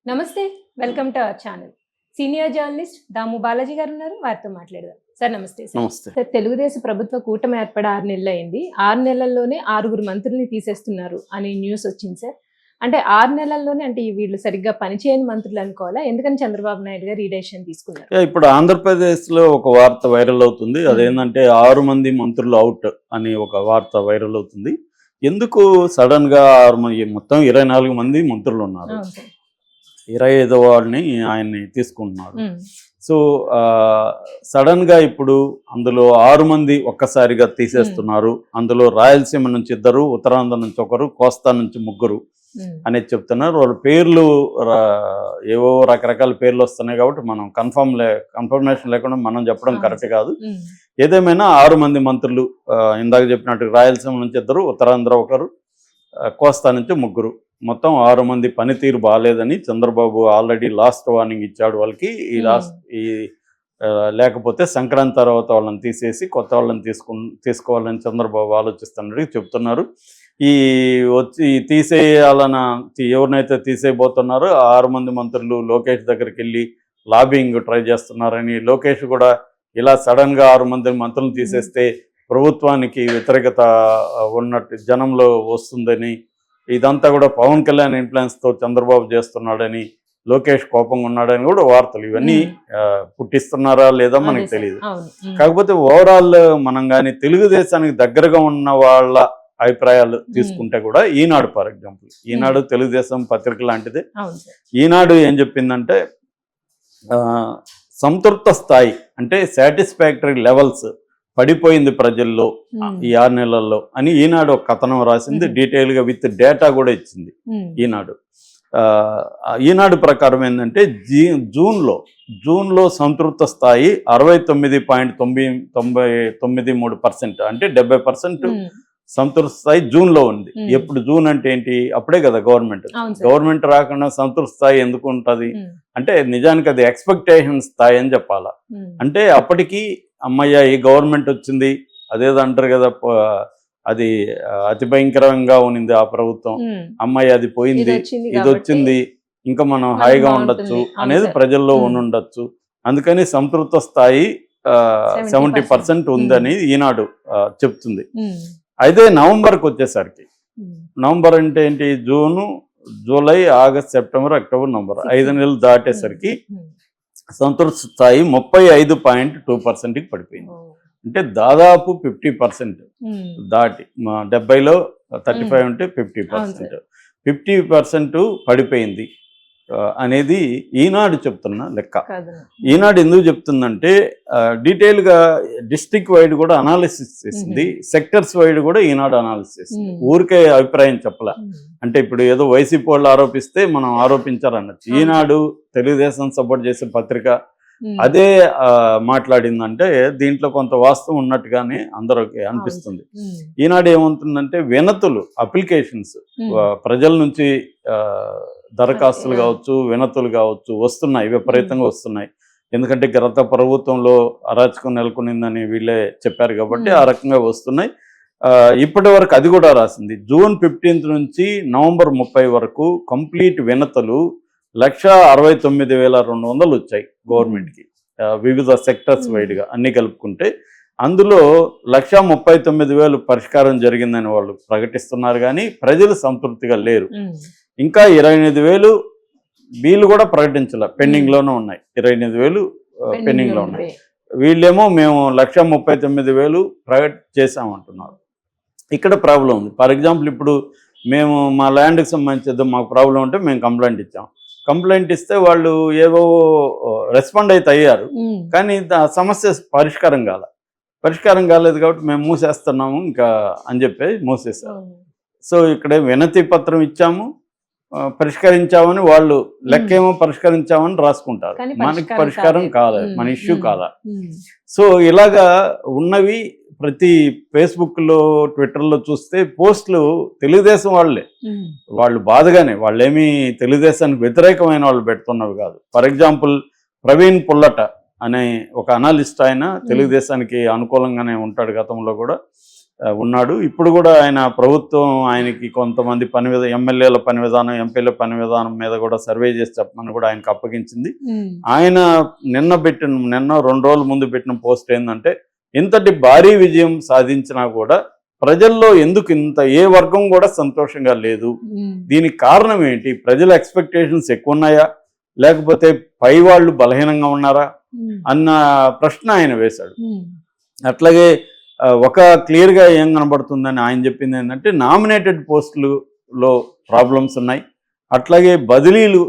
నమస్తే. Welcome to our channel. Senior journalist Damu Balaji గారు ఉన్నారు. వారితో మాట్లాడదాం. సార్ నమస్తే సార్. నమస్తే. సార్, తెలుగుదేశం ప్రభుత్వ కూటమి ఏర్పడి 6 నెలలు అయింది. 6 నెలల్లోనే 6 మంత్రుల్ని తీసేస్తున్నారు అని న్యూస్ వచ్చింది సార్. అంటే 6 నెలల్లోనే అంటే వీళ్ళు సరిగ్గా పనిచేయని మంత్రులు అనుకోవాలా? ఎందుకని చంద్రబాబు నాయుడు గారు ఈ డెసిషన్ తీసుకున్నారు? ఇప్పుడు ఆంధ్రప్రదేశ్లో ఒక వార్త వైరల్ అవుతుంది. అదేంటంటే 6 మంది మంత్రులు అవుట్ అని ఒక వార్త వైరల్ అవుతుంది. ఎందుకు సడన్ గా 6 మంది, మొత్తం 24 మంది మంత్రులు ఉన్నారు. 25వ వాడిని ఆయన్ని తీసుకుంటున్నారు. సో సడన్ గా ఇప్పుడు అందులో 6 మంది ఒక్కసారిగా తీసేస్తున్నారు. అందులో రాయలసీమ నుంచి 2, ఉత్తరాంధ్ర నుంచి 1, కోస్తా నుంచి 3 అనేది చెప్తున్నారు. వాళ్ళ పేర్లు ఏవో రకరకాల పేర్లు వస్తున్నాయి కాబట్టి మనం కన్ఫర్మేషన్ లేకుండా మనం చెప్పడం కరెక్ట్ కాదు. ఏదేమైనా 6 మంది మంత్రులు, ఇందాక చెప్పినట్టు రాయలసీమ నుంచి 2, ఉత్తరాంధ్ర 1, కోస్తా నుంచి 3, మొత్తం 6 మంది పనితీరు బాగాలేదని చంద్రబాబు ఆల్రెడీ లాస్ట్ వార్నింగ్ ఇచ్చాడు వాళ్ళకి. లేకపోతే సంక్రాంతి తర్వాత వాళ్ళని తీసేసి కొత్త వాళ్ళని తీసుకోవాలని చంద్రబాబు ఆలోచిస్తున్నట్టు చెప్తున్నారు. ఎవరినైతే తీసేయబోతున్నారో 6 మంది మంత్రులు లోకేష్ దగ్గరికి వెళ్ళి లాబింగ్ ట్రై చేస్తున్నారని, లోకేష్ కూడా ఇలా సడన్ గా 6 మంది మంత్రులను తీసేస్తే ప్రభుత్వానికి వ్యతిరేకత ఉన్నట్టు జనంలో వస్తుందని, ఇదంతా కూడా పవన్ కళ్యాణ్ ఇన్ఫ్లుయెన్స్తో చంద్రబాబు చేస్తున్నాడని, లోకేష్ కోపంగా ఉన్నాడని కూడా వార్తలు ఇవన్నీ పుట్టిస్తున్నారా లేదా మనకు తెలియదు. కాకపోతే ఓవరాల్ మనం కానీ తెలుగుదేశానికి దగ్గరగా ఉన్న వాళ్ళ అభిప్రాయాలు తీసుకుంటే కూడా ఈనాడు, ఫర్ ఎగ్జాంపుల్ ఈనాడు తెలుగుదేశం పత్రిక లాంటిదే. ఈనాడు ఏం చెప్పిందంటే సంతృప్త స్థాయి అంటే సాటిస్ఫాక్టరీ లెవెల్స్ పడిపోయింది ప్రజల్లో ఈ 6 నెలల్లో అని ఈనాడు ఒక కథనం రాసింది. డీటెయిల్గా విత్ డేటా కూడా ఇచ్చింది ఈనాడు. ఈనాడు ప్రకారం ఏంటంటే జూన్లో సంతృప్త స్థాయి 69.93%, అంటే 70% సంతృప్త స్థాయి జూన్లో ఉంది. ఎప్పుడు జూన్ అంటే ఏంటి? అప్పుడే కదా గవర్నమెంట్ రాకుండా సంతృప్త స్థాయి ఎందుకు ఉంటుంది అంటే నిజానికి అది ఎక్స్పెక్టేషన్ స్థాయి అని చెప్పాలా. అంటే అప్పటికి అమ్మయ్య ఈ గవర్నమెంట్ వచ్చింది, అదేదో అంటారు కదా, అది అతి భయంకరంగా ఉన్నింది ఆ ప్రభుత్వం, అమ్మాయి అది పోయింది, ఇది వచ్చింది, ఇంకా మనం హాయిగా ఉండొచ్చు అనేది ప్రజల్లో ఉండొచ్చు. అందుకని సంతృప్త స్థాయి 70% ఉందని ఈనాడు చెప్తుంది. అయితే నవంబర్కి వచ్చేసరికి, నవంబర్ అంటే ఏంటి? June, July, August, September, October, November 5 నెలలు దాటేసరికి సంతృప్త స్థాయి 35.2%కి పడిపోయింది. అంటే దాదాపు 50% దాటి, 70లో 35 ఉంటే 50% పడిపోయింది అనేది ఈనాడు చెప్తున్న లెక్క. ఈనాడు ఎందుకు చెప్తుందంటే డీటెయిల్గా డిస్ట్రిక్ట్ వైడ్ కూడా అనాలిసిస్ చేసింది, సెక్టర్స్ వైడ్ కూడా ఈనాడు అనాలిసిస్ చేసింది. ఊరికే అభిప్రాయం చెప్పలా. అంటే ఇప్పుడు ఏదో వైసీపీ వాళ్ళు ఆరోపిస్తే మనం ఆరోపించారన్నట్టు. ఈనాడు తెలుగుదేశం సపోర్ట్ చేసే పత్రిక అదే మాట్లాడిందంటే దీంట్లో కొంత వాస్తవం ఉన్నట్టుగానే అందరికి అనిపిస్తుంది. ఈనాడు ఏమవుతుందంటే వినతులు, అప్లికేషన్స్ ప్రజల నుంచి దరఖాస్తులు కావచ్చు, వినతులు కావచ్చు వస్తున్నాయి, విపరీతంగా వస్తున్నాయి. ఎందుకంటే గత ప్రభుత్వంలో అరాచకం నెలకొనిందని వీళ్ళే చెప్పారు కాబట్టి ఆ రకంగా వస్తున్నాయి. ఇప్పటి వరకు అది కూడా రాసింది. జూన్ 15 నుంచి నవంబర్ 30 వరకు కంప్లీట్ వినతులు 1,69,200 వచ్చాయి గవర్నమెంట్కి, వివిధ సెక్టర్స్ వైడ్గా అన్ని కలుపుకుంటే. అందులో 1,39,000 పరిష్కారం జరిగిందని వాళ్ళు ప్రకటిస్తున్నారు, కానీ ప్రజలు సంతృప్తిగా లేరు. ఇంకా 28,000 వీళ్ళు కూడా ప్రకటించాల, పెండింగ్లోనే ఉన్నాయి. 28,000 పెండింగ్లో ఉన్నాయి. వీళ్ళేమో మేము 1,39,000 ప్రకట్ చేసామంటున్నారు. ఇక్కడ ప్రాబ్లం ఉంది. ఫర్ ఎగ్జాంపుల్ ఇప్పుడు మేము మా ల్యాండ్కి సంబంధించి మాకు ప్రాబ్లం ఉంటే మేము కంప్లైంట్ ఇచ్చాం. కంప్లైంట్ ఇస్తే వాళ్ళు ఏవో రెస్పాండ్ అయితే అయ్యారు, కానీ సమస్య పరిష్కారం కాలేదు కాబట్టి మేము మూసేస్తున్నాము ఇంకా అని చెప్పి మూసేసారు. సో ఇక్కడ వినతి పత్రం ఇచ్చాము, పరిష్కరించామని వాళ్ళు లెక్కేమో పరిష్కరించామని రాసుకుంటారు, మనకి పరిష్కారం కాలేదు, మన ఇష్యూ కాదా. సో ఇలాగా ఉన్నవి ప్రతి ఫేస్బుక్లో, ట్విట్టర్లో చూస్తే పోస్టులు తెలుగుదేశం వాళ్ళు బాధగానే, వాళ్ళేమీ తెలుగుదేశానికి వ్యతిరేకమైన వాళ్ళు పెడుతున్నవి కాదు. ఫర్ ఎగ్జాంపుల్ ప్రవీణ్ పుల్లట అనే ఒక అనాలిస్ట్, ఆయన తెలుగుదేశానికి అనుకూలంగానే ఉంటాడు గతంలో కూడా. ఉన్నాడు. ఇప్పుడు కూడా ఆయన ప్రభుత్వం ఆయనకి కొంతమంది ఎమ్మెల్యేల పని విధానం, ఎంపీల పని విధానం మీద కూడా సర్వే చేసి చెప్పమని కూడా ఆయనకు అప్పగించింది. ఆయన నిన్న 2 రోజుల ముందు పెట్టిన పోస్ట్ ఏంటంటే, ఇంతటి భారీ విజయం సాధించినా కూడా ప్రజల్లో ఎందుకు ఏ వర్గం కూడా సంతోషంగా లేదు, దీనికి కారణం ఏంటి, ప్రజల ఎక్స్పెక్టేషన్స్ ఎక్కువ ఉన్నాయా లేకపోతే పై వాళ్ళు బలహీనంగా ఉన్నారా అన్న ప్రశ్న ఆయన వేశాడు. అట్లాగే ఒక క్లియర్గా ఏం కనబడుతుందని ఆయన చెప్పింది ఏంటంటే, నామినేటెడ్ పోస్టులలో ప్రాబ్లమ్స్ ఉన్నాయి, అట్లాగే బదిలీలు,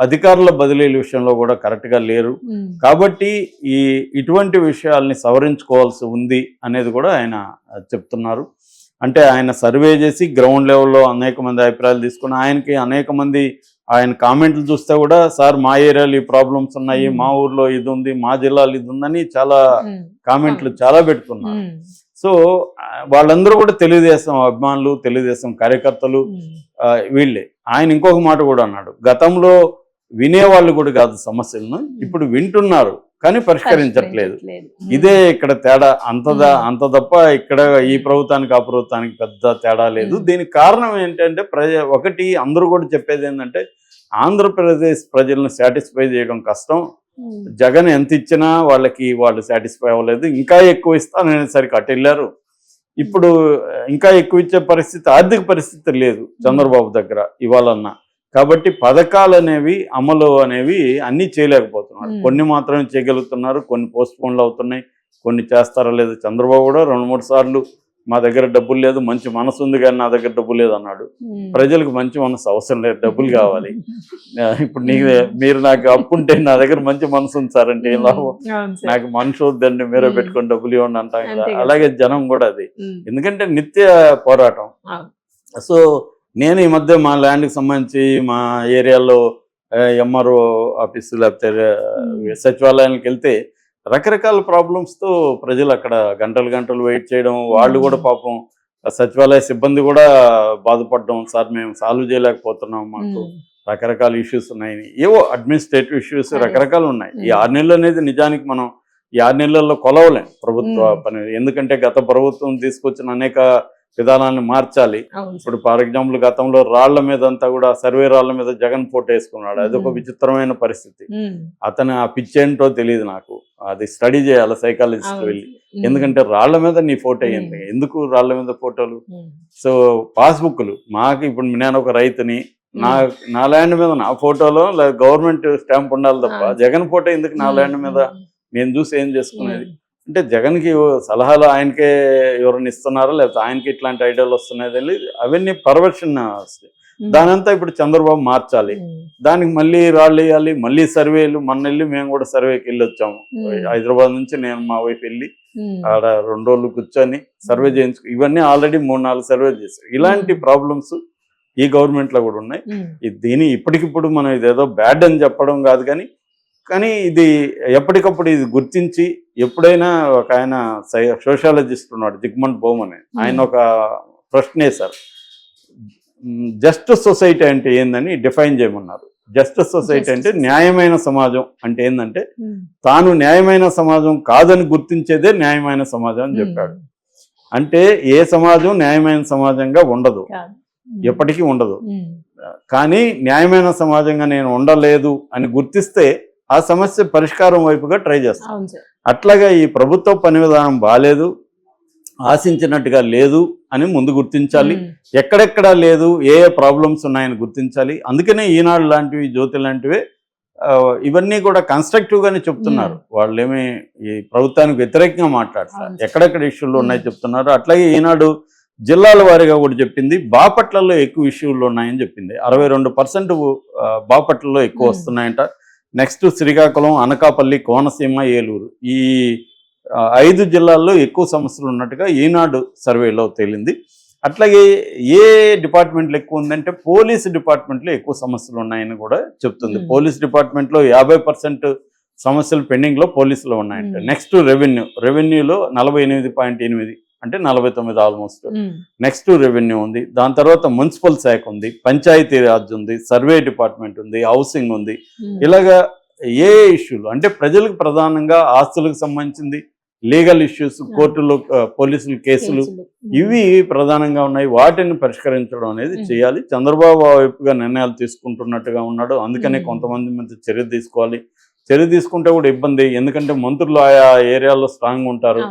అధికారుల బదిలీల విషయంలో కూడా కరెక్ట్గా లేరు, కాబట్టి ఇటువంటి విషయాల్ని సవరించుకోవాల్సి ఉంది అనేది కూడా ఆయన చెప్తున్నారు. అంటే ఆయన సర్వే చేసి గ్రౌండ్ లెవెల్లో అనేక మంది అభిప్రాయాలు తీసుకుని అనేక మంది ఆయన కామెంట్లు చూస్తే కూడా, సార్ మా ఏరియాలో ఈ ప్రాబ్లమ్స్ ఉన్నాయి, మా ఊర్లో ఇది ఉంది, మా జిల్లాలో ఇది ఉందని చాలా కామెంట్లు చాలా పెడుతున్నారు. సో వాళ్ళందరూ కూడా తెలుగుదేశం అభిమానులు, తెలుగుదేశం కార్యకర్తలు వీళ్ళే. ఆయన ఇంకొక మాట కూడా అన్నాడు, గతంలో వినేవాళ్ళు కూడా కాదు సమస్యలను, ఇప్పుడు వింటున్నారు కానీ పరిష్కరించట్లేదు. ఇదే ఇక్కడ తేడా, అంత తప్ప ఇక్కడ ఈ ప్రభుత్వానికి ఆ ప్రభుత్వానికి పెద్ద తేడా లేదు. దీనికి కారణం ఏంటంటే ఒకటి అందరూ కూడా చెప్పేది ఏంటంటే, ఆంధ్రప్రదేశ్ ప్రజలను సాటిస్ఫై చేయడం కష్టం, జగన్ ఎంత ఇచ్చినా వాళ్ళు సాటిస్ఫై అవ్వలేదు, ఇంకా ఎక్కువ ఇస్తాననేసరికి అటు వెళ్ళారు. ఇప్పుడు ఇంకా ఎక్కువ ఇచ్చే పరిస్థితి, ఆర్థిక పరిస్థితి లేదు చంద్రబాబు దగ్గర ఇవ్వాలన్నా. కాబట్టి పథకాలు అనేవి, అమలు అనేవి అన్నీ చేయలేకపోతున్నారు. కొన్ని మాత్రమే చేయగలుగుతున్నారు, కొన్ని పోస్ట్ పోన్లు అవుతున్నాయి, కొన్ని చేస్తారో లేదు. చంద్రబాబు కూడా 2-3 సార్లు మా దగ్గర డబ్బులు లేదు, మంచి మనసు ఉంది కానీ నా దగ్గర డబ్బు లేదు అన్నాడు. ప్రజలకు మంచి మనసు అవసరం లేదు, డబ్బులు కావాలి. ఇప్పుడు మీరు నాకు అప్పుంటే నా దగ్గర మంచి మనసు ఉంది సార్ అంటే ఏం లాభం, నాకు మనసు వద్దండి మీరే పెట్టుకొని డబ్బులు ఇవ్వండి అంటాం కదా. అలాగే జనం కూడా అది, ఎందుకంటే నిత్య పోరాటం. సో నేను ఈ మధ్య మా ల్యాండ్కి సంబంధించి మా ఏరియాలో ఎంఆర్ఓ ఆఫీసు లేకపోతే సచివాలయానికి వెళ్తే రకరకాల ప్రాబ్లమ్స్తో ప్రజలు అక్కడ గంటలు వెయిట్ చేయడం, వాళ్ళు కూడా పాపం సచివాలయ సిబ్బంది కూడా బాధపడడం, సార్ మేము సాల్వ్ చేయలేకపోతున్నాం, మాకు రకరకాల ఇష్యూస్ ఉన్నాయి, ఏవో అడ్మినిస్ట్రేటివ్ ఇష్యూస్ రకరకాలు ఉన్నాయి. ఈ 6 నెలలు అనేది నిజానికి మనం ఈ 6 నెలల్లో కొలవలేం ప్రభుత్వ పని, ఎందుకంటే గత ప్రభుత్వం తీసుకొచ్చిన అనేక విధానాన్ని మార్చాలి. ఇప్పుడు ఫర్ ఎగ్జాంపుల్ గతంలో రాళ్ల మీద అంతా కూడా సర్వే రాళ్ల మీద జగన్ ఫోటో వేసుకున్నాడు, అదొక విచిత్రమైన పరిస్థితి. అతను ఆ పిచ్చేంటో తెలియదు నాకు, అది స్టడీ చేయాలి సైకాలజిస్ట్ వెళ్ళి, ఎందుకంటే రాళ్ల మీద నీ ఫోటో అయ్యింది, ఎందుకు రాళ్ల మీద ఫోటోలు. సో పాస్బుక్లు, మాకు ఇప్పుడు నేను ఒక రైతుని, నా ల్యాండ్ మీద నా ఫోటోలో గవర్నమెంట్ స్టాంప్ ఉండాలి తప్ప జగన్ ఫోటో ఎందుకు నా ల్యాండ్ మీద నేను చూసి ఏం చేసుకునేది. అంటే జగన్కి సలహాలు ఆయనకే ఎవరైనా ఇస్తున్నారా లేకపోతే ఆయనకి ఇట్లాంటి ఐడియాలు వస్తున్నాయి, అవన్నీ పర్వర్షన్ వస్తాయి. దానంతా ఇప్పుడు చంద్రబాబు మార్చాలి, దానికి మళ్ళీ రాళ్ళు వేయాలి, మళ్ళీ సర్వేలు. మేము కూడా సర్వేకి వెళ్ళి వచ్చాము, హైదరాబాద్ నుంచి నేను మా వైపు వెళ్ళి ఆడ 2 రోజులు కూర్చొని సర్వే చేయించుకు, ఇవన్నీ ఆల్రెడీ 3-4 సర్వేలు చేశారు. ఇలాంటి ప్రాబ్లమ్స్ ఈ గవర్నమెంట్లో కూడా ఉన్నాయి. దీని ఇప్పటికిప్పుడు మనం ఇదేదో బ్యాడ్ అని చెప్పడం కాదు, కానీ ఇది ఎప్పటికప్పుడు ఇది గుర్తించి, ఎప్పుడైనా ఒక ఆయన సోషాలజిస్ట్ ఉన్నాడు జిగ్మంట్ బౌమన్, ఆయన ఒక ప్రశ్న వేశారు, జస్టిస్ సొసైటీ అంటే ఏందని డిఫైన్ చేయమన్నారు. జస్టిస్ సొసైటీ అంటే న్యాయమైన సమాజం అంటే ఏంటంటే, తాను న్యాయమైన సమాజం కాదని గుర్తించేదే న్యాయమైన సమాజం అని చెప్పాడు. అంటే ఏ సమాజం న్యాయమైన సమాజంగా ఉండదు, ఎప్పటికీ ఉండదు. కానీ న్యాయమైన సమాజంగా నేను ఉండలేదు అని గుర్తిస్తే ఆ సమస్య పరిష్కారం వైపుగా ట్రై చేస్తాం. అట్లాగా ఈ ప్రభుత్వ పని విధానం బాగాలేదు, ఆశించినట్టుగా లేదు అని ముందు గుర్తించాలి, ఎక్కడెక్కడా లేదు, ఏ ప్రాబ్లమ్స్ ఉన్నాయని గుర్తించాలి. అందుకనే ఈనాడు లాంటివి, జ్యోతి లాంటివే ఇవన్నీ కూడా కన్స్ట్రక్టివ్గానే చెప్తున్నారు. వాళ్ళేమీ ఈ ప్రభుత్వానికి వ్యతిరేకంగా మాట్లాడతారు, ఎక్కడెక్కడ ఇష్యూలు ఉన్నాయి చెప్తున్నారు. అట్లాగే ఈనాడు జిల్లాల వారీగా కూడా చెప్పింది, బాపట్లలో ఎక్కువ ఇష్యూలు ఉన్నాయని చెప్పింది. 62% బాపట్లలో ఎక్కువ వస్తున్నాయంట. నెక్స్ట్ శ్రీకాకుళం, అనకాపల్లి, కోనసీమ, ఏలూరు, ఈ 5 జిల్లాల్లో ఎక్కువ సమస్యలు ఉన్నట్టుగా ఈనాడు సర్వేలో తేలింది. అట్లాగే ఏ డిపార్ట్మెంట్లో ఎక్కువ ఉందంటే పోలీసు డిపార్ట్మెంట్లో ఎక్కువ సమస్యలు ఉన్నాయని కూడా చెప్తుంది. పోలీస్ డిపార్ట్మెంట్లో 50% సమస్యలు పెండింగ్లో పోలీసులో ఉన్నాయంట. నెక్స్ట్ రెవెన్యూలో 48.8 అంటే 49 ఆల్మోస్ట్. నెక్స్ట్ రెవెన్యూ ఉంది, దాని తర్వాత మున్సిపల్ శాఖ ఉంది, పంచాయతీ రాజ్ ఉంది, సర్వే డిపార్ట్మెంట్ ఉంది, హౌసింగ్ ఉంది. ఇలాగా ఏ ఇష్యూలు అంటే ప్రజలకు ప్రధానంగా ఆస్తులకు సంబంధించింది, లీగల్ ఇష్యూస్, కోర్టులో పోలీసులు కేసులు, ఇవి ప్రధానంగా ఉన్నాయి. వాటిని పరిష్కరించడం అనేది చేయాలి. చంద్రబాబు ఆ వైపుగా నిర్ణయాలు తీసుకుంటున్నట్టుగా ఉన్నాడు. అందుకనే కొంతమంది మీద చర్య తీసుకోవాలి. చర్య తీసుకుంటే కూడా ఇబ్బంది, ఎందుకంటే మంత్రులు ఆయా ఏరియాలో స్ట్రాంగ్ ఉంటారు.